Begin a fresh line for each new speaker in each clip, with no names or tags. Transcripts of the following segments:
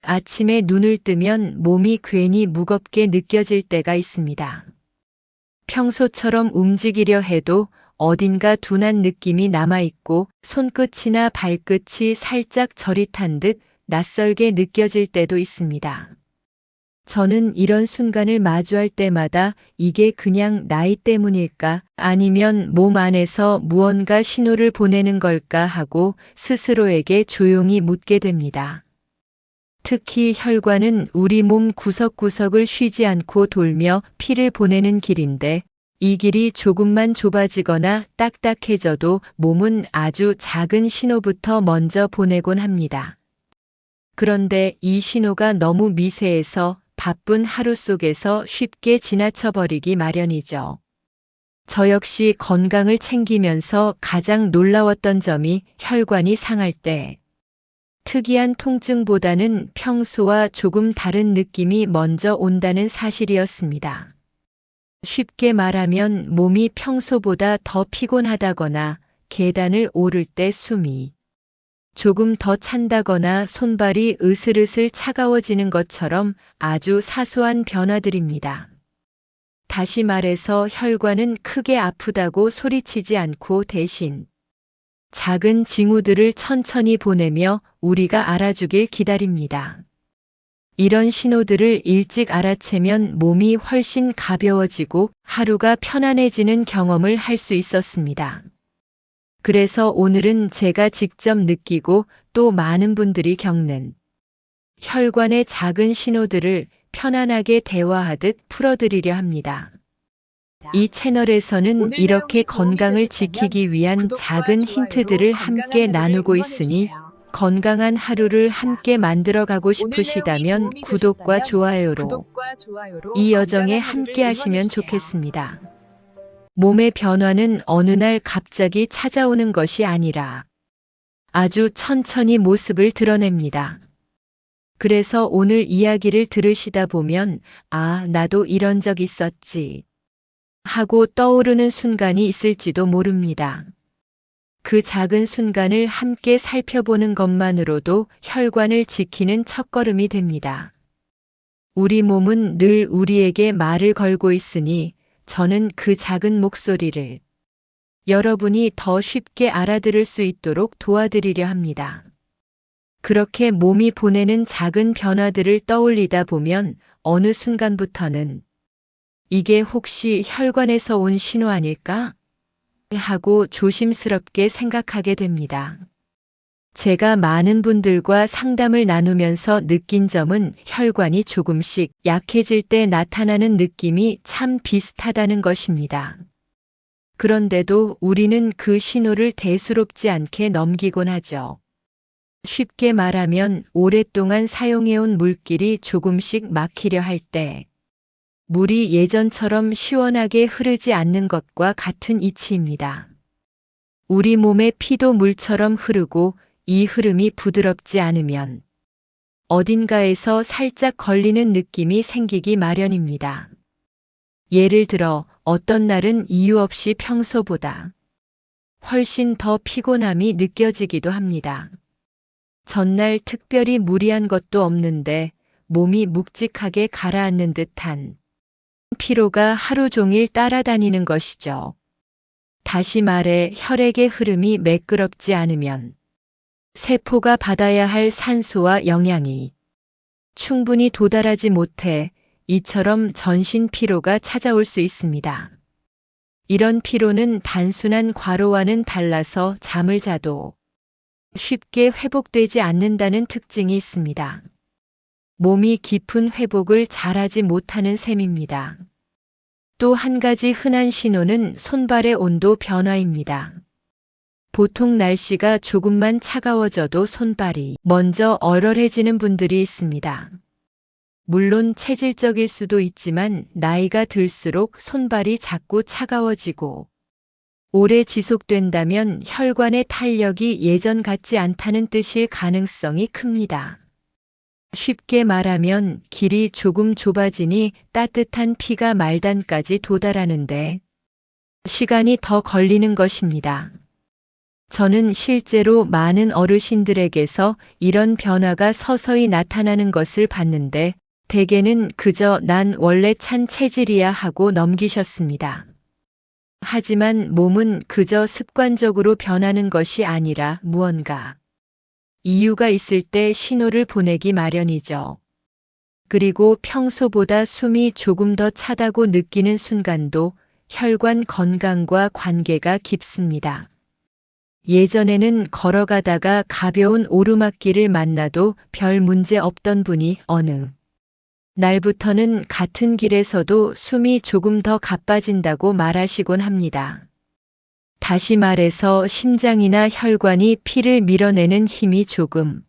아침에 눈을 뜨면 몸이 괜히 무겁게 느껴질 때가 있습니다. 평소처럼 움직이려 해도 어딘가 둔한 느낌이 남아있고 손끝이나 발끝이 살짝 저릿한 듯 낯설게 느껴질 때도 있습니다. 저는 이런 순간을 마주할 때마다 이게 그냥 나이 때문일까 아니면 몸 안에서 무언가 신호를 보내는 걸까 하고 스스로에게 조용히 묻게 됩니다. 특히 혈관은 우리 몸 구석구석을 쉬지 않고 돌며 피를 보내는 길인데 이 길이 조금만 좁아지거나 딱딱해져도 몸은 아주 작은 신호부터 먼저 보내곤 합니다. 그런데 이 신호가 너무 미세해서 바쁜 하루 속에서 쉽게 지나쳐버리기 마련이죠. 저 역시 건강을 챙기면서 가장 놀라웠던 점이 혈관이 상할 때 특이한 통증보다는 평소와 조금 다른 느낌이 먼저 온다는 사실이었습니다. 쉽게 말하면 몸이 평소보다 더 피곤하다거나 계단을 오를 때 숨이 조금 더 찬다거나 손발이 으슬으슬 차가워지는 것처럼 아주 사소한 변화들입니다. 다시 말해서 혈관은 크게 아프다고 소리치지 않고 대신 작은 징후들을 천천히 보내며 우리가 알아주길 기다립니다. 이런 신호들을 일찍 알아채면 몸이 훨씬 가벼워지고 하루가 편안해지는 경험을 할 수 있었습니다. 그래서 오늘은 제가 직접 느끼고 또 많은 분들이 겪는 혈관의 작은 신호들을 편안하게 대화하듯 풀어드리려 합니다. 이 채널에서는 이렇게 건강을 지키기 위한 작은 힌트들을 함께 나누고 있으니 건강한 하루를 함께 만들어가고 싶으시다면 구독과 좋아요로 이 여정에 함께 하시면 좋겠습니다. 몸의 변화는 어느 날 갑자기 찾아오는 것이 아니라 아주 천천히 모습을 드러냅니다. 그래서 오늘 이야기를 들으시다 보면 아, 나도 이런 적 있었지 하고 떠오르는 순간이 있을지도 모릅니다. 그 작은 순간을 함께 살펴보는 것만으로도 혈관을 지키는 첫걸음이 됩니다. 우리 몸은 늘 우리에게 말을 걸고 있으니 저는 그 작은 목소리를 여러분이 더 쉽게 알아들을 수 있도록 도와드리려 합니다. 그렇게 몸이 보내는 작은 변화들을 떠올리다 보면 어느 순간부터는 이게 혹시 혈관에서 온 신호 아닐까? 하고 조심스럽게 생각하게 됩니다. 제가 많은 분들과 상담을 나누면서 느낀 점은 혈관이 조금씩 약해질 때 나타나는 느낌이 참 비슷하다는 것입니다. 그런데도 우리는 그 신호를 대수롭지 않게 넘기곤 하죠. 쉽게 말하면 오랫동안 사용해온 물길이 조금씩 막히려 할 때 물이 예전처럼 시원하게 흐르지 않는 것과 같은 이치입니다. 우리 몸의 피도 물처럼 흐르고 이 흐름이 부드럽지 않으면 어딘가에서 살짝 걸리는 느낌이 생기기 마련입니다. 예를 들어 어떤 날은 이유 없이 평소보다 훨씬 더 피곤함이 느껴지기도 합니다. 전날 특별히 무리한 것도 없는데 몸이 묵직하게 가라앉는 듯한 피로가 하루 종일 따라다니는 것이죠. 다시 말해 혈액의 흐름이 매끄럽지 않으면 세포가 받아야 할 산소와 영양이 충분히 도달하지 못해 이처럼 전신 피로가 찾아올 수 있습니다. 이런 피로는 단순한 과로와는 달라서 잠을 자도 쉽게 회복되지 않는다는 특징이 있습니다. 몸이 깊은 회복을 잘하지 못하는 셈입니다. 또 한 가지 흔한 신호는 손발의 온도 변화입니다. 보통 날씨가 조금만 차가워져도 손발이 먼저 얼얼해지는 분들이 있습니다. 물론 체질적일 수도 있지만 나이가 들수록 손발이 자꾸 차가워지고 오래 지속된다면 혈관의 탄력이 예전 같지 않다는 뜻일 가능성이 큽니다. 쉽게 말하면 길이 조금 좁아지니 따뜻한 피가 말단까지 도달하는데 시간이 더 걸리는 것입니다. 저는 실제로 많은 어르신들에게서 이런 변화가 서서히 나타나는 것을 봤는데 대개는 그저 난 원래 찬 체질이야 하고 넘기셨습니다. 하지만 몸은 그저 습관적으로 변하는 것이 아니라 무언가 이유가 있을 때 신호를 보내기 마련이죠. 그리고 평소보다 숨이 조금 더 차다고 느끼는 순간도 혈관 건강과 관계가 깊습니다. 예전에는 걸어가다가 가벼운 오르막길을 만나도 별 문제 없던 분이 어느 날부터는 같은 길에서도 숨이 조금 더 가빠진다고 말하시곤 합니다. 다시 말해서 심장이나 혈관이 피를 밀어내는 힘이 조금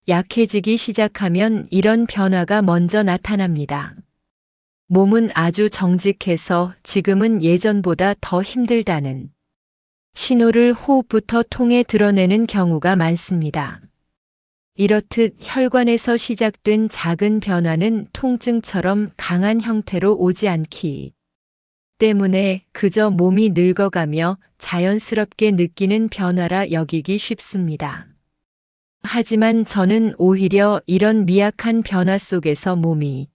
약해지기 시작하면 이런 변화가 먼저 나타납니다. 몸은 아주 정직해서 지금은 예전보다 더 힘들다는 신호를 호흡부터 통해 드러내는 경우가 많습니다. 이렇듯 혈관에서 시작된 작은 변화는 통증처럼 강한 형태로 오지 않기 때문에 그저 몸이 늙어가며 자연스럽게 느끼는 변화라 여기기 쉽습니다. 하지만 저는 오히려 이런 미약한 변화 속에서 몸이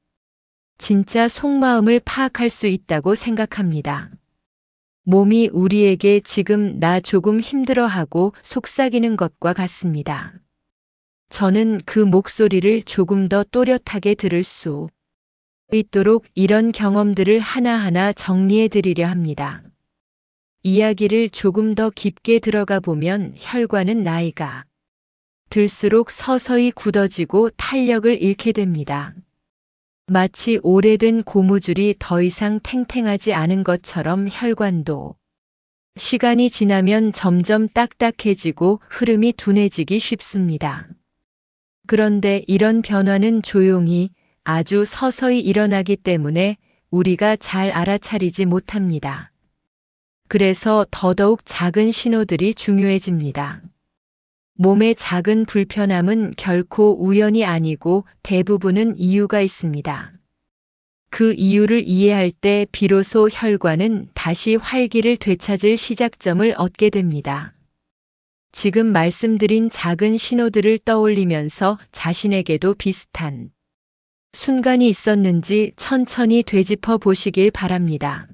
진짜 속마음을 파악할 수 있다고 생각합니다. 몸이 우리에게 지금 나 조금 힘들어하고 속삭이는 것과 같습니다. 저는 그 목소리를 조금 더 또렷하게 들을 수 있도록 이런 경험들을 하나하나 정리해 드리려 합니다. 이야기를 조금 더 깊게 들어가 보면 혈관은 나이가 들수록 서서히 굳어지고 탄력을 잃게 됩니다. 마치 오래된 고무줄이 더 이상 탱탱하지 않은 것처럼 혈관도 시간이 지나면 점점 딱딱해지고 흐름이 둔해지기 쉽습니다. 그런데 이런 변화는 조용히 아주 서서히 일어나기 때문에 우리가 잘 알아차리지 못합니다. 그래서 더더욱 작은 신호들이 중요해집니다. 몸의 작은 불편함은 결코 우연이 아니고 대부분은 이유가 있습니다. 그 이유를 이해할 때 비로소 혈관은 다시 활기를 되찾을 시작점을 얻게 됩니다. 지금 말씀드린 작은 신호들을 떠올리면서 자신에게도 비슷한 순간이 있었는지 천천히 되짚어 보시길 바랍니다.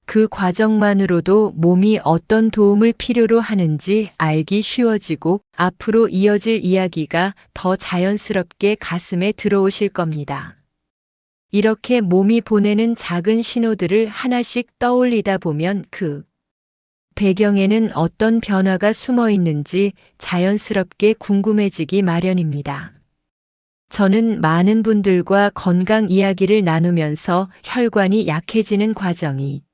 그 과정만으로도 몸이 어떤 도움을 필요로 하는지 알기 쉬워지고 앞으로 이어질 이야기가 더 자연스럽게 가슴에 들어오실 겁니다. 이렇게 몸이 보내는 작은 신호들을 하나씩 떠올리다 보면 그 배경에는 어떤 변화가 숨어 있는지 자연스럽게 궁금해지기 마련입니다. 저는 많은 분들과 건강 이야기를 나누면서 혈관이 약해지는 과정이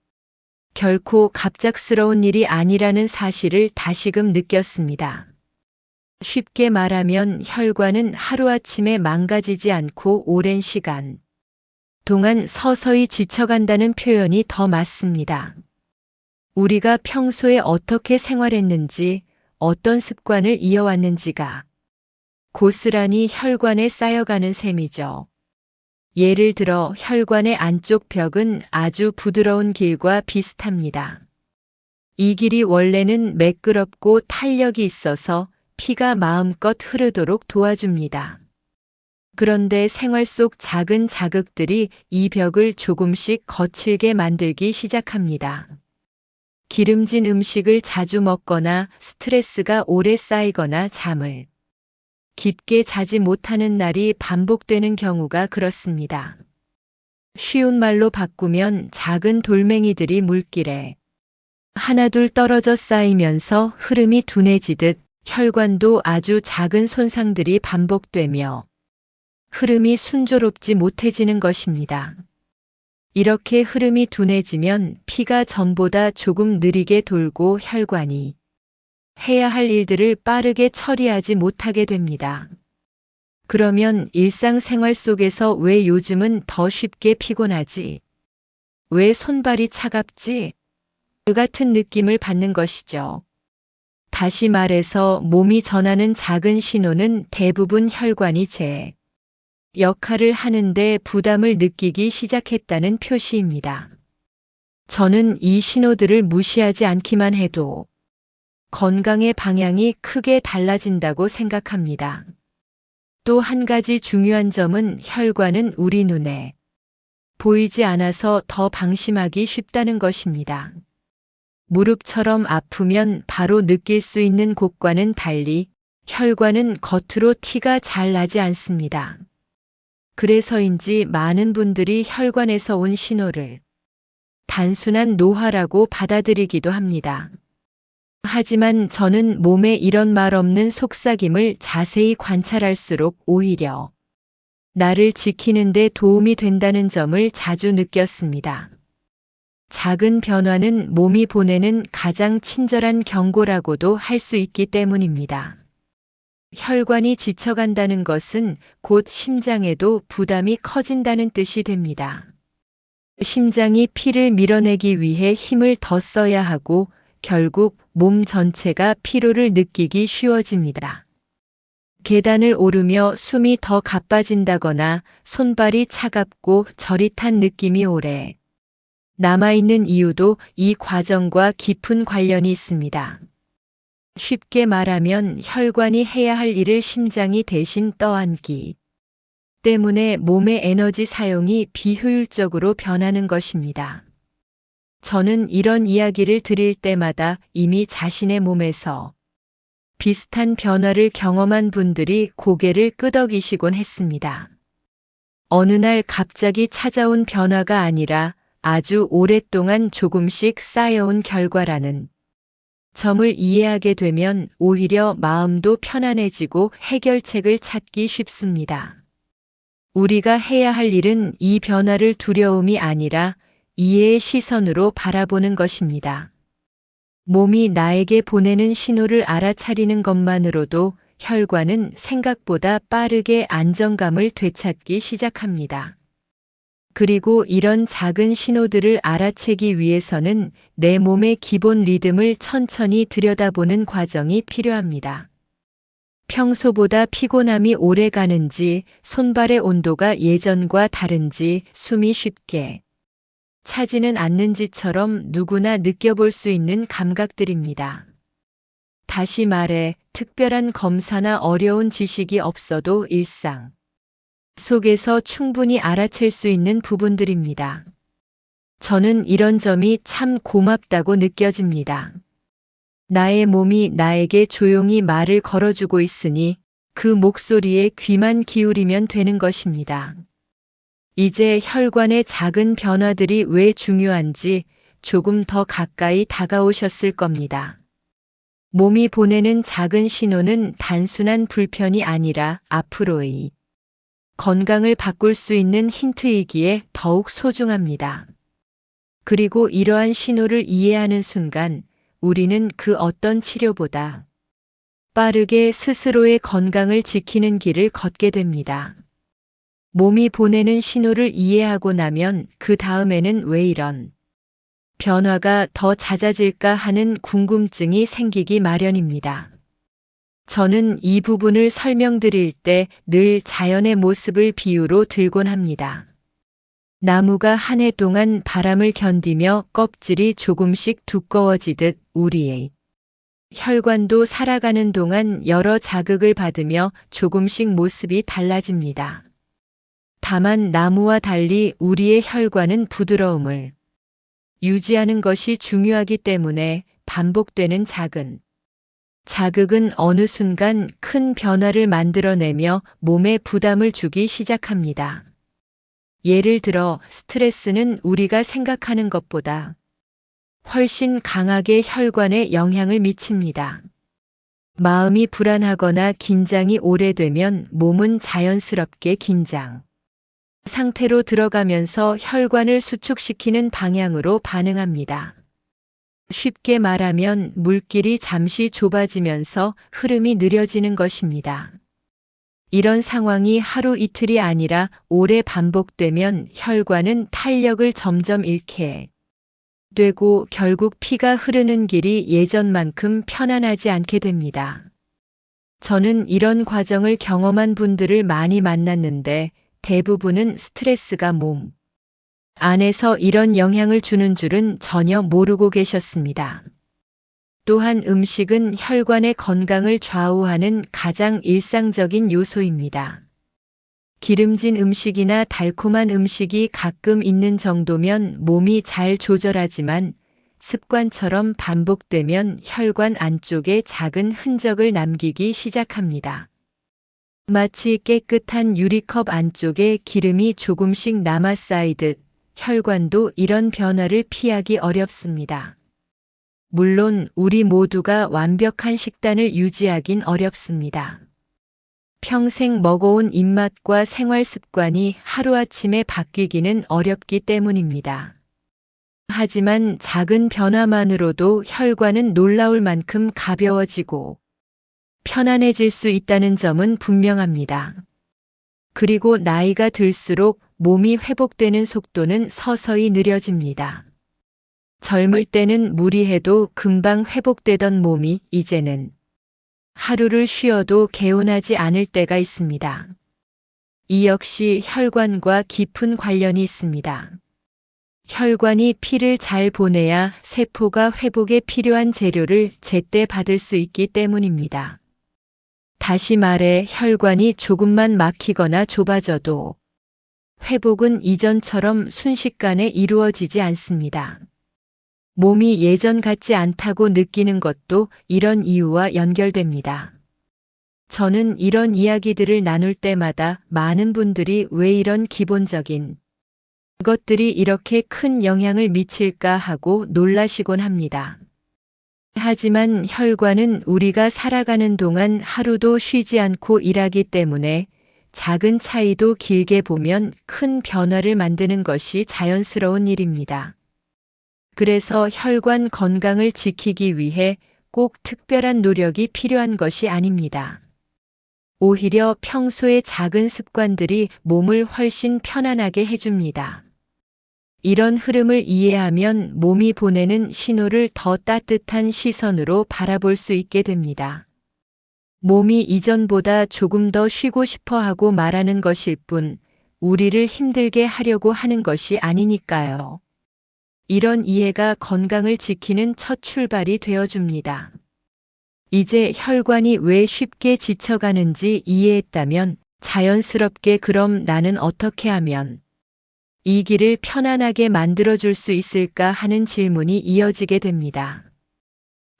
결코 갑작스러운 일이 아니라는 사실을 다시금 느꼈습니다. 쉽게 말하면 혈관은 하루아침에 망가지지 않고 오랜 시간 동안 서서히 지쳐간다는 표현이 더 맞습니다. 우리가 평소에 어떻게 생활했는지, 어떤 습관을 이어왔는지가 고스란히 혈관에 쌓여가는 셈이죠. 예를 들어 혈관의 안쪽 벽은 아주 부드러운 길과 비슷합니다. 이 길이 원래는 매끄럽고 탄력이 있어서 피가 마음껏 흐르도록 도와줍니다. 그런데 생활 속 작은 자극들이 이 벽을 조금씩 거칠게 만들기 시작합니다. 기름진 음식을 자주 먹거나 스트레스가 오래 쌓이거나 잠을 깊게 자지 못하는 날이 반복되는 경우가 그렇습니다. 쉬운 말로 바꾸면 작은 돌멩이들이 물길에 하나둘 떨어져 쌓이면서 흐름이 둔해지듯 혈관도 아주 작은 손상들이 반복되며 흐름이 순조롭지 못해지는 것입니다. 이렇게 흐름이 둔해지면 피가 전보다 조금 느리게 돌고 혈관이 해야 할 일들을 빠르게 처리하지 못하게 됩니다. 그러면 일상생활 속에서 왜 요즘은 더 쉽게 피곤하지? 왜 손발이 차갑지? 그 같은 느낌을 받는 것이죠. 다시 말해서 몸이 전하는 작은 신호는 대부분 혈관이 제 역할을 하는데 부담을 느끼기 시작했다는 표시입니다. 저는 이 신호들을 무시하지 않기만 해도 건강의 방향이 크게 달라진다고 생각합니다. 또 한 가지 중요한 점은 혈관은 우리 눈에 보이지 않아서 더 방심하기 쉽다는 것입니다. 무릎처럼 아프면 바로 느낄 수 있는 곳과는 달리 혈관은 겉으로 티가 잘 나지 않습니다. 그래서인지 많은 분들이 혈관에서 온 신호를 단순한 노화라고 받아들이기도 합니다. 하지만 저는 몸에 이런 말 없는 속삭임을 자세히 관찰할수록 오히려 나를 지키는 데 도움이 된다는 점을 자주 느꼈습니다. 작은 변화는 몸이 보내는 가장 친절한 경고라고도 할 수 있기 때문입니다. 혈관이 지쳐간다는 것은 곧 심장에도 부담이 커진다는 뜻이 됩니다. 심장이 피를 밀어내기 위해 힘을 더 써야 하고 결국 몸 전체가 피로를 느끼기 쉬워집니다. 계단을 오르며 숨이 더 가빠진다거나 손발이 차갑고 저릿한 느낌이 오래 남아있는 이유도 이 과정과 깊은 관련이 있습니다. 쉽게 말하면 혈관이 해야 할 일을 심장이 대신 떠안기 때문에 몸의 에너지 사용이 비효율적으로 변하는 것입니다. 저는 이런 이야기를 드릴 때마다 이미 자신의 몸에서 비슷한 변화를 경험한 분들이 고개를 끄덕이시곤 했습니다. 어느 날 갑자기 찾아온 변화가 아니라 아주 오랫동안 조금씩 쌓여온 결과라는 점을 이해하게 되면 오히려 마음도 편안해지고 해결책을 찾기 쉽습니다. 우리가 해야 할 일은 이 변화를 두려움이 아니라 이해의 시선으로 바라보는 것입니다. 몸이 나에게 보내는 신호를 알아차리는 것만으로도 혈관은 생각보다 빠르게 안정감을 되찾기 시작합니다. 그리고 이런 작은 신호들을 알아채기 위해서는 내 몸의 기본 리듬을 천천히 들여다보는 과정이 필요합니다. 평소보다 피곤함이 오래 가는지, 손발의 온도가 예전과 다른지, 숨이 쉽게 차지는 않는지처럼 누구나 느껴볼 수 있는 감각들입니다. 다시 말해, 특별한 검사나 어려운 지식이 없어도 일상 속에서 충분히 알아챌 수 있는 부분들입니다. 저는 이런 점이 참 고맙다고 느껴집니다. 나의 몸이 나에게 조용히 말을 걸어주고 있으니 그 목소리에 귀만 기울이면 되는 것입니다. 이제 혈관의 작은 변화들이 왜 중요한지 조금 더 가까이 다가오셨을 겁니다. 몸이 보내는 작은 신호는 단순한 불편이 아니라 앞으로의 건강을 바꿀 수 있는 힌트이기에 더욱 소중합니다. 그리고 이러한 신호를 이해하는 순간 우리는 그 어떤 치료보다 빠르게 스스로의 건강을 지키는 길을 걷게 됩니다. 몸이 보내는 신호를 이해하고 나면 그 다음에는 왜 이런 변화가 더 잦아질까 하는 궁금증이 생기기 마련입니다. 저는 이 부분을 설명드릴 때 늘 자연의 모습을 비유로 들곤 합니다. 나무가 한 해 동안 바람을 견디며 껍질이 조금씩 두꺼워지듯 우리의 혈관도 살아가는 동안 여러 자극을 받으며 조금씩 모습이 달라집니다. 다만 나무와 달리 우리의 혈관은 부드러움을 유지하는 것이 중요하기 때문에 반복되는 작은 자극은 어느 순간 큰 변화를 만들어내며 몸에 부담을 주기 시작합니다. 예를 들어 스트레스는 우리가 생각하는 것보다 훨씬 강하게 혈관에 영향을 미칩니다. 마음이 불안하거나 긴장이 오래되면 몸은 자연스럽게 긴장 상태로 들어가면서 혈관을 수축시키는 방향으로 반응합니다. 쉽게 말하면 물길이 잠시 좁아지면서 흐름이 느려지는 것입니다. 이런 상황이 하루 이틀이 아니라 오래 반복되면 혈관은 탄력을 점점 잃게 되고 결국 피가 흐르는 길이 예전만큼 편안하지 않게 됩니다. 저는 이런 과정을 경험한 분들을 많이 만났는데 대부분은 스트레스가 몸 안에서 이런 영향을 주는 줄은 전혀 모르고 계셨습니다. 또한 음식은 혈관의 건강을 좌우하는 가장 일상적인 요소입니다. 기름진 음식이나 달콤한 음식이 가끔 있는 정도면 몸이 잘 조절하지만 습관처럼 반복되면 혈관 안쪽에 작은 흔적을 남기기 시작합니다. 마치 깨끗한 유리컵 안쪽에 기름이 조금씩 남아 쌓이듯 혈관도 이런 변화를 피하기 어렵습니다. 물론 우리 모두가 완벽한 식단을 유지하긴 어렵습니다. 평생 먹어온 입맛과 생활 습관이 하루아침에 바뀌기는 어렵기 때문입니다. 하지만 작은 변화만으로도 혈관은 놀라울 만큼 가벼워지고 편안해질 수 있다는 점은 분명합니다. 그리고 나이가 들수록 몸이 회복되는 속도는 서서히 느려집니다. 젊을 때는 무리해도 금방 회복되던 몸이 이제는 하루를 쉬어도 개운하지 않을 때가 있습니다. 이 역시 혈관과 깊은 관련이 있습니다. 혈관이 피를 잘 보내야 세포가 회복에 필요한 재료를 제때 받을 수 있기 때문입니다. 다시 말해 혈관이 조금만 막히거나 좁아져도 회복은 이전처럼 순식간에 이루어지지 않습니다. 몸이 예전 같지 않다고 느끼는 것도 이런 이유와 연결됩니다. 저는 이런 이야기들을 나눌 때마다 많은 분들이 왜 이런 기본적인 것들이 이렇게 큰 영향을 미칠까 하고 놀라시곤 합니다. 하지만 혈관은 우리가 살아가는 동안 하루도 쉬지 않고 일하기 때문에 작은 차이도 길게 보면 큰 변화를 만드는 것이 자연스러운 일입니다. 그래서 혈관 건강을 지키기 위해 꼭 특별한 노력이 필요한 것이 아닙니다. 오히려 평소의 작은 습관들이 몸을 훨씬 편안하게 해줍니다. 이런 흐름을 이해하면 몸이 보내는 신호를 더 따뜻한 시선으로 바라볼 수 있게 됩니다. 몸이 이전보다 조금 더 쉬고 싶어 하고 말하는 것일 뿐, 우리를 힘들게 하려고 하는 것이 아니니까요. 이런 이해가 건강을 지키는 첫 출발이 되어줍니다. 이제 혈관이 왜 쉽게 지쳐가는지 이해했다면 자연스럽게 그럼 나는 어떻게 하면 이 길을 편안하게 만들어줄 수 있을까 하는 질문이 이어지게 됩니다.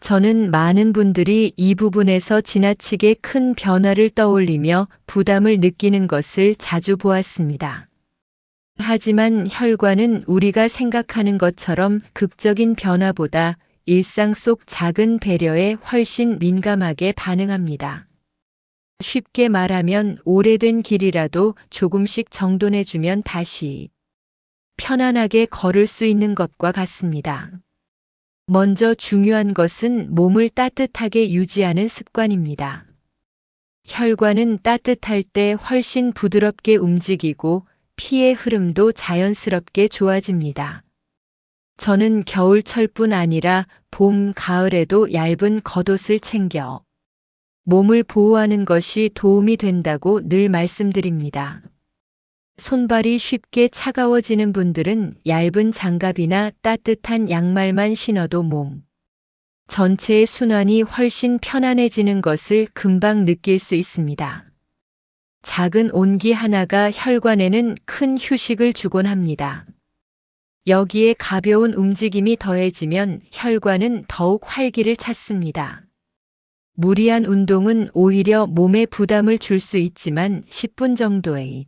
저는 많은 분들이 이 부분에서 지나치게 큰 변화를 떠올리며 부담을 느끼는 것을 자주 보았습니다. 하지만 혈관은 우리가 생각하는 것처럼 극적인 변화보다 일상 속 작은 배려에 훨씬 민감하게 반응합니다. 쉽게 말하면 오래된 길이라도 조금씩 정돈해주면 다시 편안하게 걸을 수 있는 것과 같습니다. 먼저 중요한 것은 몸을 따뜻하게 유지하는 습관입니다. 혈관은 따뜻할 때 훨씬 부드럽게 움직이고 피의 흐름도 자연스럽게 좋아집니다. 저는 겨울철뿐 아니라 봄, 가을에도 얇은 겉옷을 챙겨 몸을 보호하는 것이 도움이 된다고 늘 말씀드립니다. 손발이 쉽게 차가워지는 분들은 얇은 장갑이나 따뜻한 양말만 신어도 몸 전체의 순환이 훨씬 편안해지는 것을 금방 느낄 수 있습니다. 작은 온기 하나가 혈관에는 큰 휴식을 주곤 합니다. 여기에 가벼운 움직임이 더해지면 혈관은 더욱 활기를 찾습니다. 무리한 운동은 오히려 몸에 부담을 줄 수 있지만 10분 정도의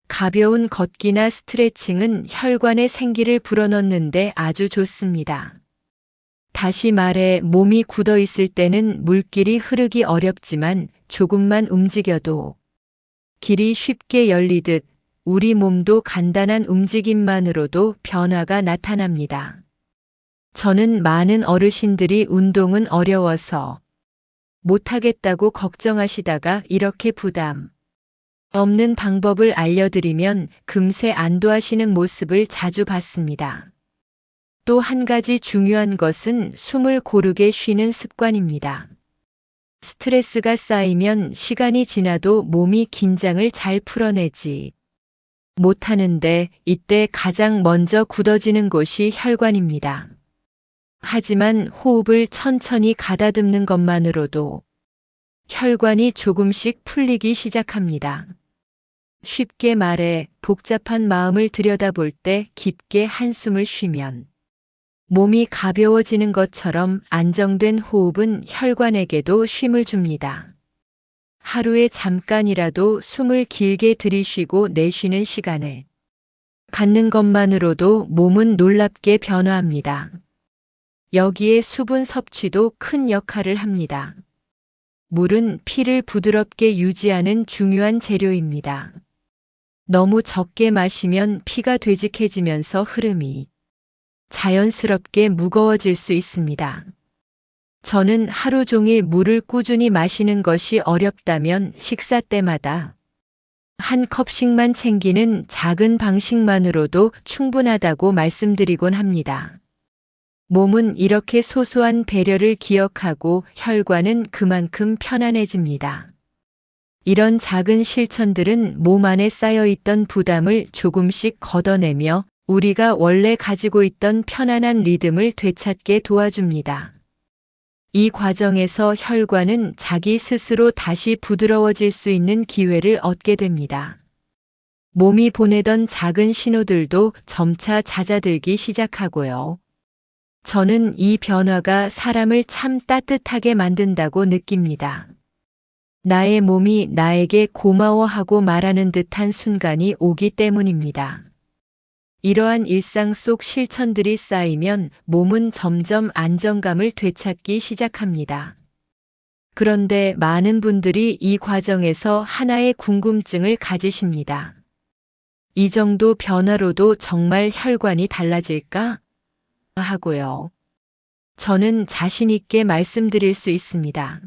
가벼운 걷기나 스트레칭은 혈관의 생기를 불어넣는데 아주 좋습니다. 다시 말해 몸이 굳어 있을 때는 물길이 흐르기 어렵지만 조금만 움직여도 길이 쉽게 열리듯 우리 몸도 간단한 움직임만으로도 변화가 나타납니다. 저는 많은 어르신들이 운동은 어려워서 못하겠다고 걱정하시다가 이렇게 부담 없는 방법을 알려드리면 금세 안도하시는 모습을 자주 봤습니다. 또 한 가지 중요한 것은 숨을 고르게 쉬는 습관입니다. 스트레스가 쌓이면 시간이 지나도 몸이 긴장을 잘 풀어내지 못하는데 이때 가장 먼저 굳어지는 곳이 혈관입니다. 하지만 호흡을 천천히 가다듬는 것만으로도 혈관이 조금씩 풀리기 시작합니다. 쉽게 말해 복잡한 마음을 들여다볼 때 깊게 한숨을 쉬면 몸이 가벼워지는 것처럼 안정된 호흡은 혈관에게도 쉼을 줍니다. 하루에 잠깐이라도 숨을 길게 들이쉬고 내쉬는 시간을 갖는 것만으로도 몸은 놀랍게 변화합니다. 여기에 수분 섭취도 큰 역할을 합니다. 물은 피를 부드럽게 유지하는 중요한 재료입니다. 너무 적게 마시면 피가 되직해지면서 흐름이 자연스럽게 무거워질 수 있습니다. 저는 하루 종일 물을 꾸준히 마시는 것이 어렵다면 식사 때마다 한 컵씩만 챙기는 작은 방식만으로도 충분하다고 말씀드리곤 합니다. 몸은 이렇게 소소한 배려를 기억하고 혈관은 그만큼 편안해집니다. 이런 작은 실천들은 몸 안에 쌓여있던 부담을 조금씩 걷어내며 우리가 원래 가지고 있던 편안한 리듬을 되찾게 도와줍니다. 이 과정에서 혈관은 자기 스스로 다시 부드러워질 수 있는 기회를 얻게 됩니다. 몸이 보내던 작은 신호들도 점차 잦아들기 시작하고요. 저는 이 변화가 사람을 참 따뜻하게 만든다고 느낍니다. 나의 몸이 나에게 고마워하고 말하는 듯한 순간이 오기 때문입니다. 이러한 일상 속 실천들이 쌓이면 몸은 점점 안정감을 되찾기 시작합니다. 그런데 많은 분들이 이 과정에서 하나의 궁금증을 가지십니다. 이 정도 변화로도 정말 혈관이 달라질까? 하고요. 저는 자신 있게 말씀드릴 수 있습니다.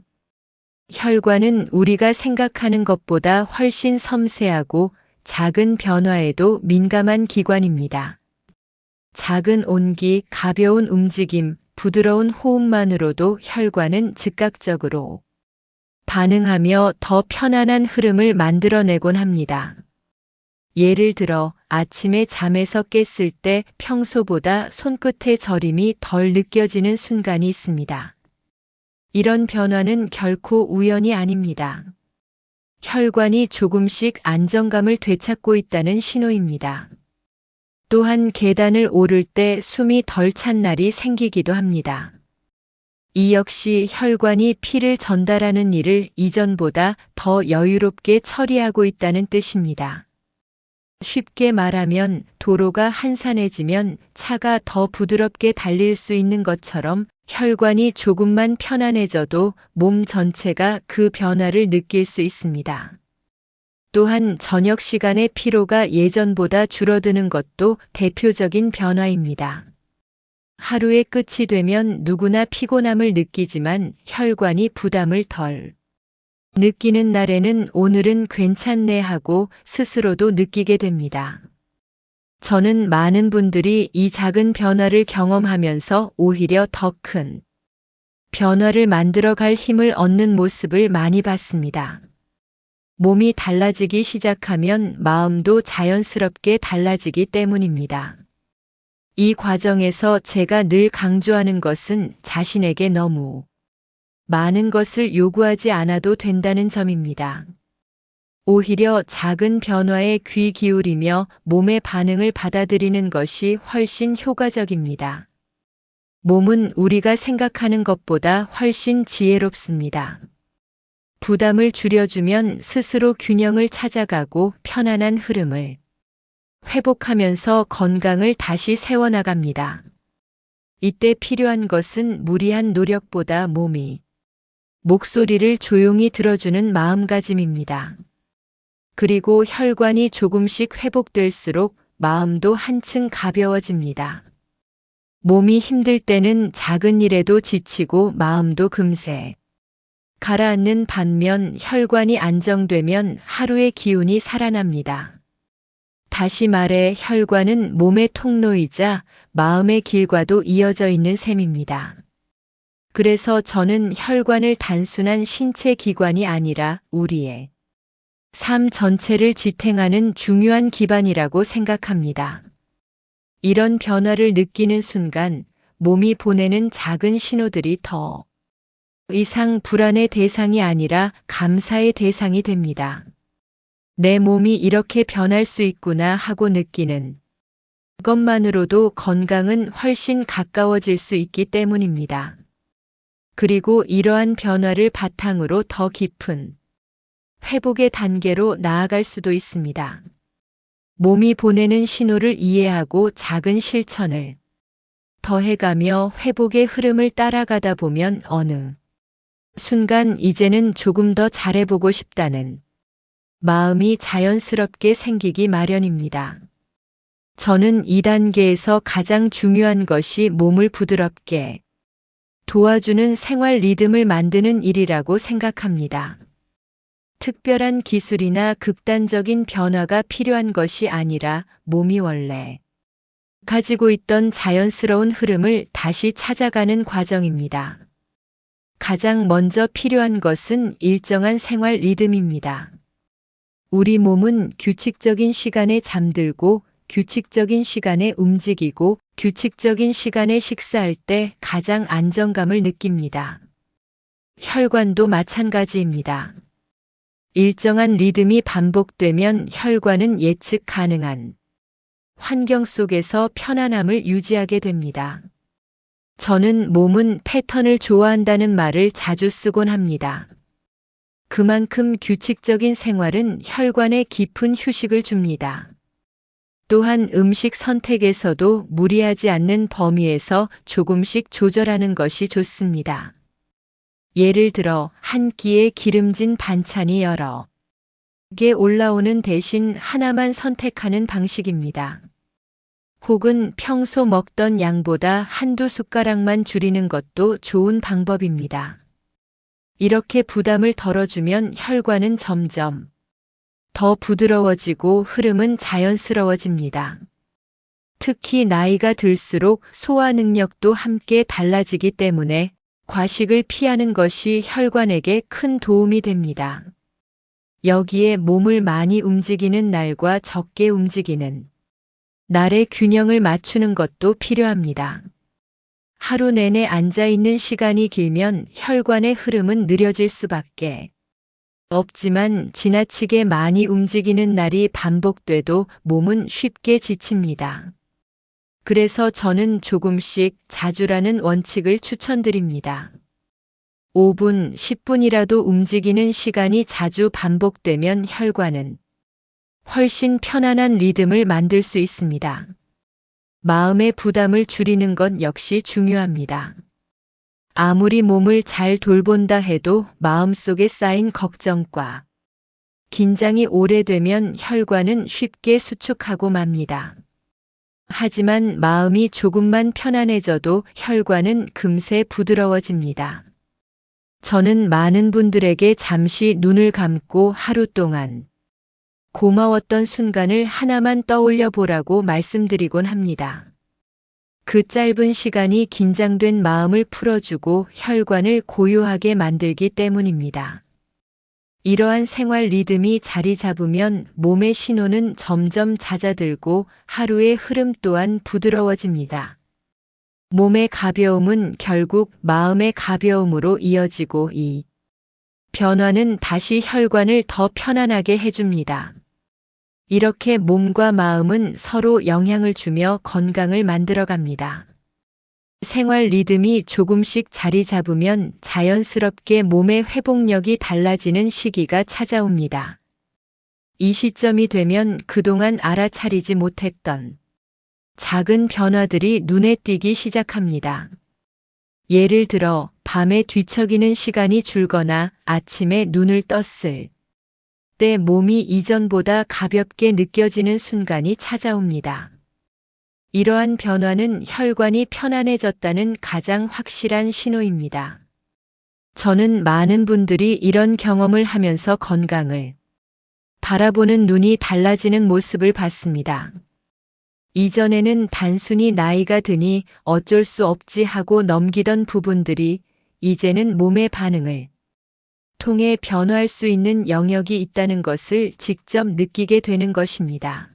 혈관은 우리가 생각하는 것보다 훨씬 섬세하고 작은 변화에도 민감한 기관입니다. 작은 온기, 가벼운 움직임, 부드러운 호흡만으로도 혈관은 즉각적으로 반응하며 더 편안한 흐름을 만들어내곤 합니다. 예를 들어 아침에 잠에서 깼을 때 평소보다 손끝의 저림이 덜 느껴지는 순간이 있습니다. 이런 변화는 결코 우연이 아닙니다. 혈관이 조금씩 안정감을 되찾고 있다는 신호입니다. 또한 계단을 오를 때 숨이 덜 찬 날이 생기기도 합니다. 이 역시 혈관이 피를 전달하는 일을 이전보다 더 여유롭게 처리하고 있다는 뜻입니다. 쉽게 말하면 도로가 한산해지면 차가 더 부드럽게 달릴 수 있는 것처럼 혈관이 조금만 편안해져도 몸 전체가 그 변화를 느낄 수 있습니다. 또한 저녁 시간의 피로가 예전보다 줄어드는 것도 대표적인 변화입니다. 하루의 끝이 되면 누구나 피곤함을 느끼지만 혈관이 부담을 덜 느끼는 날에는 오늘은 괜찮네 하고 스스로도 느끼게 됩니다. 저는 많은 분들이 이 작은 변화를 경험하면서 오히려 더 큰 변화를 만들어갈 힘을 얻는 모습을 많이 봤습니다. 몸이 달라지기 시작하면 마음도 자연스럽게 달라지기 때문입니다. 이 과정에서 제가 늘 강조하는 것은 자신에게 너무 많은 것을 요구하지 않아도 된다는 점입니다. 오히려 작은 변화에 귀 기울이며 몸의 반응을 받아들이는 것이 훨씬 효과적입니다. 몸은 우리가 생각하는 것보다 훨씬 지혜롭습니다. 부담을 줄여주면 스스로 균형을 찾아가고 편안한 흐름을 회복하면서 건강을 다시 세워나갑니다. 이때 필요한 것은 무리한 노력보다 몸이 목소리를 조용히 들어주는 마음가짐입니다. 그리고 혈관이 조금씩 회복될수록 마음도 한층 가벼워집니다. 몸이 힘들 때는 작은 일에도 지치고 마음도 금세 가라앉는 반면 혈관이 안정되면 하루의 기운이 살아납니다. 다시 말해 혈관은 몸의 통로이자 마음의 길과도 이어져 있는 셈입니다. 그래서 저는 혈관을 단순한 신체 기관이 아니라 우리의 삶 전체를 지탱하는 중요한 기반이라고 생각합니다. 이런 변화를 느끼는 순간 몸이 보내는 작은 신호들이 더 이상 불안의 대상이 아니라 감사의 대상이 됩니다. 내 몸이 이렇게 변할 수 있구나 하고 느끼는 그것만으로도 건강은 훨씬 가까워질 수 있기 때문입니다. 그리고 이러한 변화를 바탕으로 더 깊은 회복의 단계로 나아갈 수도 있습니다. 몸이 보내는 신호를 이해하고 작은 실천을 더해가며 회복의 흐름을 따라가다 보면 어느 순간 이제는 조금 더 잘해보고 싶다는 마음이 자연스럽게 생기기 마련입니다. 저는 2단계에서 가장 중요한 것이 몸을 부드럽게 도와주는 생활 리듬을 만드는 일이라고 생각합니다. 특별한 기술이나 극단적인 변화가 필요한 것이 아니라 몸이 원래 가지고 있던 자연스러운 흐름을 다시 찾아가는 과정입니다. 가장 먼저 필요한 것은 일정한 생활 리듬입니다. 우리 몸은 규칙적인 시간에 잠들고 규칙적인 시간에 움직이고 규칙적인 시간에 식사할 때 가장 안정감을 느낍니다. 혈관도 마찬가지입니다. 일정한 리듬이 반복되면 혈관은 예측 가능한 환경 속에서 편안함을 유지하게 됩니다. 저는 몸은 패턴을 좋아한다는 말을 자주 쓰곤 합니다. 그만큼 규칙적인 생활은 혈관에 깊은 휴식을 줍니다. 또한 음식 선택에서도 무리하지 않는 범위에서 조금씩 조절하는 것이 좋습니다. 예를 들어 한 끼에 기름진 반찬이 여러 개 올라오는 대신 하나만 선택하는 방식입니다. 혹은 평소 먹던 양보다 한두 숟가락만 줄이는 것도 좋은 방법입니다. 이렇게 부담을 덜어주면 혈관은 점점 더 부드러워지고 흐름은 자연스러워집니다. 특히 나이가 들수록 소화 능력도 함께 달라지기 때문에 과식을 피하는 것이 혈관에게 큰 도움이 됩니다. 여기에 몸을 많이 움직이는 날과 적게 움직이는 날의 균형을 맞추는 것도 필요합니다. 하루 내내 앉아 있는 시간이 길면 혈관의 흐름은 느려질 수밖에 없지만 지나치게 많이 움직이는 날이 반복돼도 몸은 쉽게 지칩니다. 그래서 저는 조금씩 자주라는 원칙을 추천드립니다. 5분, 10분이라도 움직이는 시간이 자주 반복되면 혈관은 훨씬 편안한 리듬을 만들 수 있습니다. 마음의 부담을 줄이는 것 역시 중요합니다. 아무리 몸을 잘 돌본다 해도 마음속에 쌓인 걱정과 긴장이 오래되면 혈관은 쉽게 수축하고 맙니다. 하지만 마음이 조금만 편안해져도 혈관은 금세 부드러워집니다. 저는 많은 분들에게 잠시 눈을 감고 하루 동안 고마웠던 순간을 하나만 떠올려 보라고 말씀드리곤 합니다. 그 짧은 시간이 긴장된 마음을 풀어주고 혈관을 고요하게 만들기 때문입니다. 이러한 생활 리듬이 자리 잡으면 몸의 신호는 점점 잦아들고 하루의 흐름 또한 부드러워집니다. 몸의 가벼움은 결국 마음의 가벼움으로 이어지고 이 변화는 다시 혈관을 더 편안하게 해줍니다. 이렇게 몸과 마음은 서로 영향을 주며 건강을 만들어갑니다. 생활 리듬이 조금씩 자리 잡으면 자연스럽게 몸의 회복력이 달라지는 시기가 찾아옵니다. 이 시점이 되면 그동안 알아차리지 못했던 작은 변화들이 눈에 띄기 시작합니다. 예를 들어 밤에 뒤척이는 시간이 줄거나 아침에 눈을 떴을 때 몸이 이전보다 가볍게 느껴지는 순간이 찾아옵니다. 이러한 변화는 혈관이 편안해졌다는 가장 확실한 신호입니다. 저는 많은 분들이 이런 경험을 하면서 건강을 바라보는 눈이 달라지는 모습을 봤습니다. 이전에는 단순히 나이가 드니 어쩔 수 없지 하고 넘기던 부분들이 이제는 몸의 반응을 통해 변화할 수 있는 영역이 있다는 것을 직접 느끼게 되는 것입니다.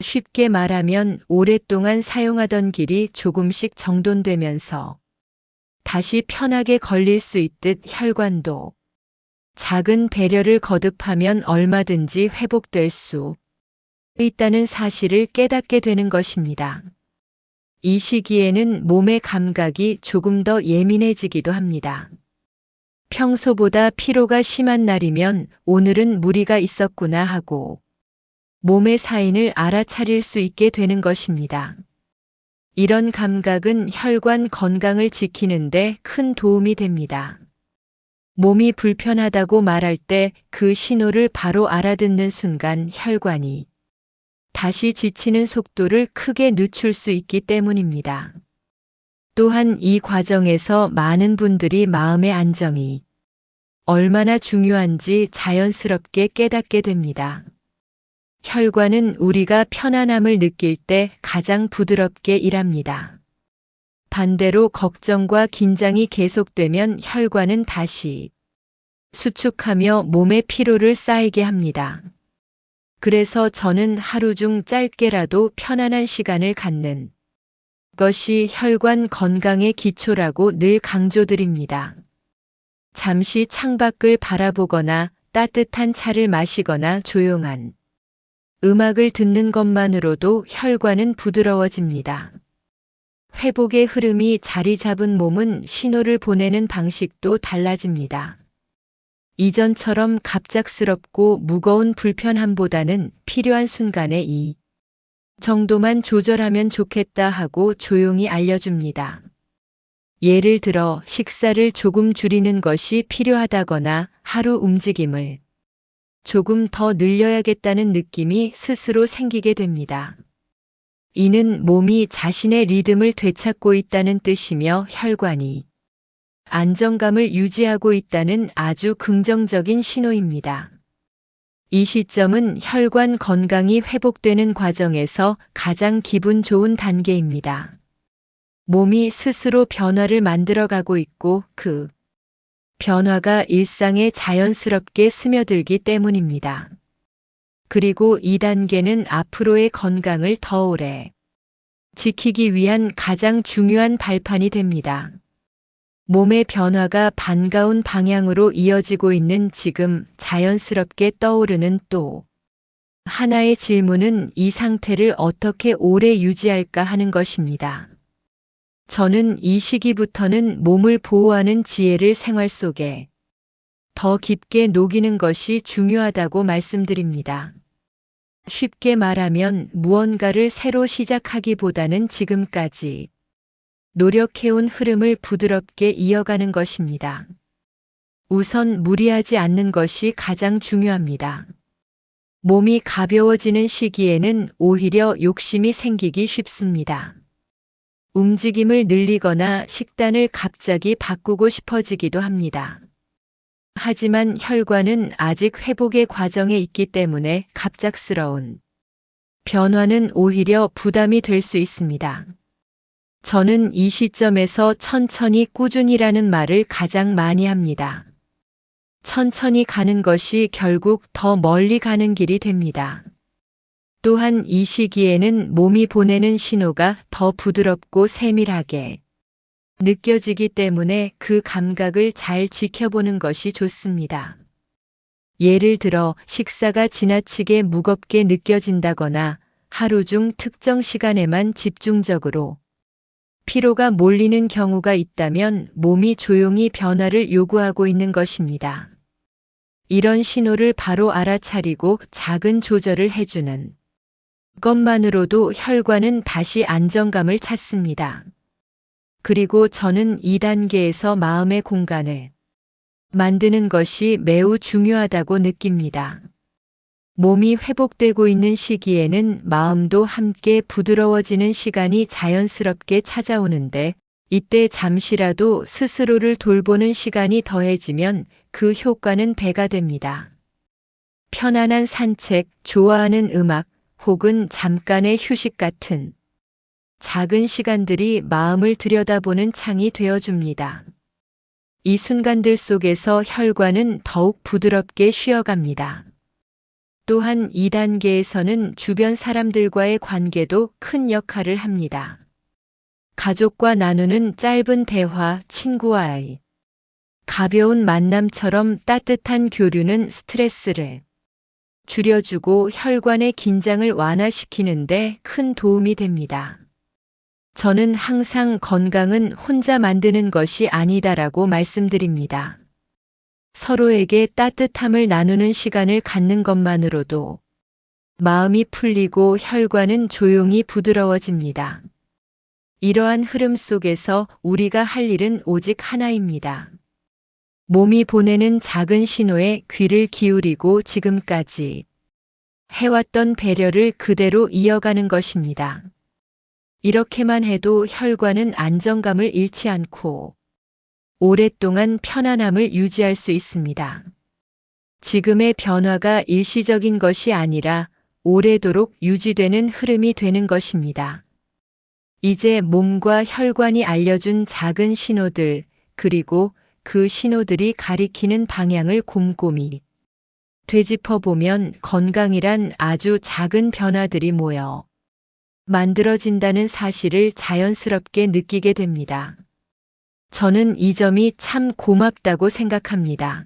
쉽게 말하면 오랫동안 사용하던 길이 조금씩 정돈되면서 다시 편하게 걸릴 수 있듯 혈관도 작은 배려를 거듭하면 얼마든지 회복될 수 있다는 사실을 깨닫게 되는 것입니다. 이 시기에는 몸의 감각이 조금 더 예민해지기도 합니다. 평소보다 피로가 심한 날이면 오늘은 무리가 있었구나 하고 몸의 사인을 알아차릴 수 있게 되는 것입니다. 이런 감각은 혈관 건강을 지키는데 큰 도움이 됩니다. 몸이 불편하다고 말할 때 그 신호를 바로 알아듣는 순간 혈관이 다시 지치는 속도를 크게 늦출 수 있기 때문입니다. 또한 이 과정에서 많은 분들이 마음의 안정이 얼마나 중요한지 자연스럽게 깨닫게 됩니다. 혈관은 우리가 편안함을 느낄 때 가장 부드럽게 일합니다. 반대로 걱정과 긴장이 계속되면 혈관은 다시 수축하며 몸의 피로를 쌓이게 합니다. 그래서 저는 하루 중 짧게라도 편안한 시간을 갖는 것이 혈관 건강의 기초라고 늘 강조드립니다. 잠시 창밖을 바라보거나 따뜻한 차를 마시거나 조용한 음악을 듣는 것만으로도 혈관은 부드러워집니다. 회복의 흐름이 자리 잡은 몸은 신호를 보내는 방식도 달라집니다. 이전처럼 갑작스럽고 무거운 불편함보다는 필요한 순간에 이 정도만 조절하면 좋겠다 하고 조용히 알려줍니다. 예를 들어 식사를 조금 줄이는 것이 필요하다거나 하루 움직임을 조금 더 늘려야겠다는 느낌이 스스로 생기게 됩니다. 이는 몸이 자신의 리듬을 되찾고 있다는 뜻이며 혈관이 안정감을 유지하고 있다는 아주 긍정적인 신호입니다. 이 시점은 혈관 건강이 회복되는 과정에서 가장 기분 좋은 단계입니다. 몸이 스스로 변화를 만들어가고 있고 그 변화가 일상에 자연스럽게 스며들기 때문입니다. 그리고 이 단계는 앞으로의 건강을 더 오래 지키기 위한 가장 중요한 발판이 됩니다. 몸의 변화가 반가운 방향으로 이어지고 있는 지금 자연스럽게 떠오르는 또 하나의 질문은 이 상태를 어떻게 오래 유지할까 하는 것입니다. 저는 이 시기부터는 몸을 보호하는 지혜를 생활 속에 더 깊게 녹이는 것이 중요하다고 말씀드립니다. 쉽게 말하면 무언가를 새로 시작하기보다는 지금까지 노력해온 흐름을 부드럽게 이어가는 것입니다. 우선 무리하지 않는 것이 가장 중요합니다. 몸이 가벼워지는 시기에는 오히려 욕심이 생기기 쉽습니다. 움직임을 늘리거나 식단을 갑자기 바꾸고 싶어지기도 합니다. 하지만 혈관은 아직 회복의 과정에 있기 때문에 갑작스러운 변화는 오히려 부담이 될 수 있습니다. 저는 이 시점에서 천천히 꾸준히라는 말을 가장 많이 합니다. 천천히 가는 것이 결국 더 멀리 가는 길이 됩니다. 또한 이 시기에는 몸이 보내는 신호가 더 부드럽고 세밀하게 느껴지기 때문에 그 감각을 잘 지켜보는 것이 좋습니다. 예를 들어 식사가 지나치게 무겁게 느껴진다거나 하루 중 특정 시간에만 집중적으로 피로가 몰리는 경우가 있다면 몸이 조용히 변화를 요구하고 있는 것입니다. 이런 신호를 바로 알아차리고 작은 조절을 해주는 것만으로도 혈관은 다시 안정감을 찾습니다. 그리고 저는 이 단계에서 마음의 공간을 만드는 것이 매우 중요하다고 느낍니다. 몸이 회복되고 있는 시기에는 마음도 함께 부드러워지는 시간이 자연스럽게 찾아오는데 이때 잠시라도 스스로를 돌보는 시간이 더해지면 그 효과는 배가 됩니다. 편안한 산책, 좋아하는 음악, 혹은 잠깐의 휴식 같은 작은 시간들이 마음을 들여다보는 창이 되어줍니다. 이 순간들 속에서 혈관은 더욱 부드럽게 쉬어갑니다. 또한 2단계에서는 주변 사람들과의 관계도 큰 역할을 합니다. 가족과 나누는 짧은 대화, 친구와의 가벼운 만남처럼 따뜻한 교류는 스트레스를 줄여주고 혈관의 긴장을 완화시키는데 큰 도움이 됩니다. 저는 항상 건강은 혼자 만드는 것이 아니다라고 말씀드립니다. 서로에게 따뜻함을 나누는 시간을 갖는 것만으로도 마음이 풀리고 혈관은 조용히 부드러워집니다. 이러한 흐름 속에서 우리가 할 일은 오직 하나입니다. 몸이 보내는 작은 신호에 귀를 기울이고 지금까지 해왔던 배려를 그대로 이어가는 것입니다. 이렇게만 해도 혈관은 안정감을 잃지 않고 오랫동안 편안함을 유지할 수 있습니다. 지금의 변화가 일시적인 것이 아니라 오래도록 유지되는 흐름이 되는 것입니다. 이제 몸과 혈관이 알려준 작은 신호들, 그리고 그 신호들이 가리키는 방향을 곰곰이 되짚어보면 건강이란 아주 작은 변화들이 모여 만들어진다는 사실을 자연스럽게 느끼게 됩니다. 저는 이 점이 참 고맙다고 생각합니다.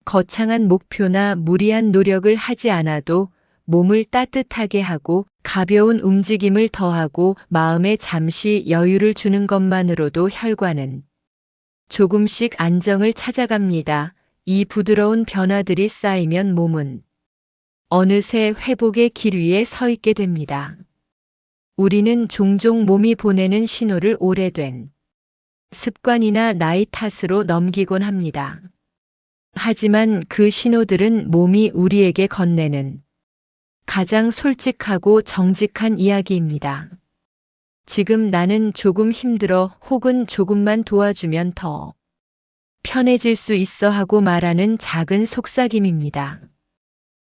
거창한 목표나 무리한 노력을 하지 않아도 몸을 따뜻하게 하고 가벼운 움직임을 더하고 마음에 잠시 여유를 주는 것만으로도 혈관은 조금씩 안정을 찾아갑니다. 이 부드러운 변화들이 쌓이면 몸은 어느새 회복의 길 위에 서 있게 됩니다. 우리는 종종 몸이 보내는 신호를 오래된 습관이나 나이 탓으로 넘기곤 합니다. 하지만 그 신호들은 몸이 우리에게 건네는 가장 솔직하고 정직한 이야기입니다. 지금 나는 조금 힘들어 혹은 조금만 도와주면 더 편해질 수 있어 하고 말하는 작은 속삭임입니다.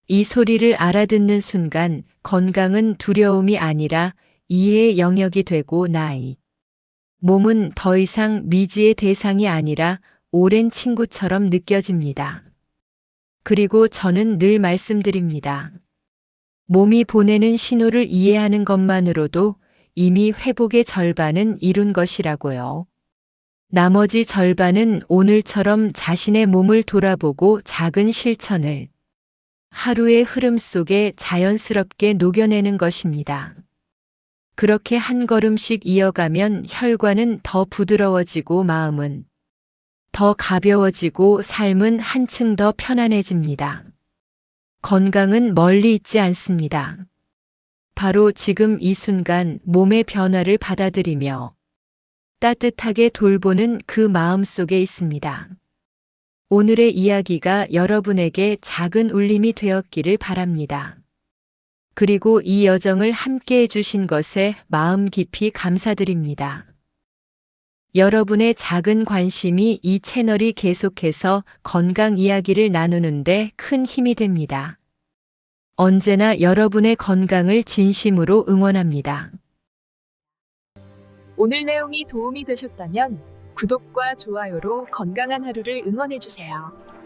이 소리를 알아듣는 순간 건강은 두려움이 아니라 이해의 영역이 되고 나의 몸은 더 이상 미지의 대상이 아니라 오랜 친구처럼 느껴집니다. 그리고 저는 늘 말씀드립니다. 몸이 보내는 신호를 이해하는 것만으로도 이미 회복의 절반은 이룬 것이라고요. 나머지 절반은 오늘처럼 자신의 몸을 돌아보고 작은 실천을 하루의 흐름 속에 자연스럽게 녹여내는 것입니다. 그렇게 한 걸음씩 이어가면 혈관은 더 부드러워지고 마음은 더 가벼워지고 삶은 한층 더 편안해집니다. 건강은 멀리 있지 않습니다. 바로 지금 이 순간 몸의 변화를 받아들이며 따뜻하게 돌보는 그 마음 속에 있습니다. 오늘의 이야기가 여러분에게 작은 울림이 되었기를 바랍니다. 그리고 이 여정을 함께 해주신 것에 마음 깊이 감사드립니다. 여러분의 작은 관심이 이 채널이 계속해서 건강 이야기를 나누는데 큰 힘이 됩니다. 언제나 여러분의 건강을 진심으로 응원합니다.
오늘 내용이 도움이 되셨다면 구독과 좋아요로 건강한 하루를 응원해주세요.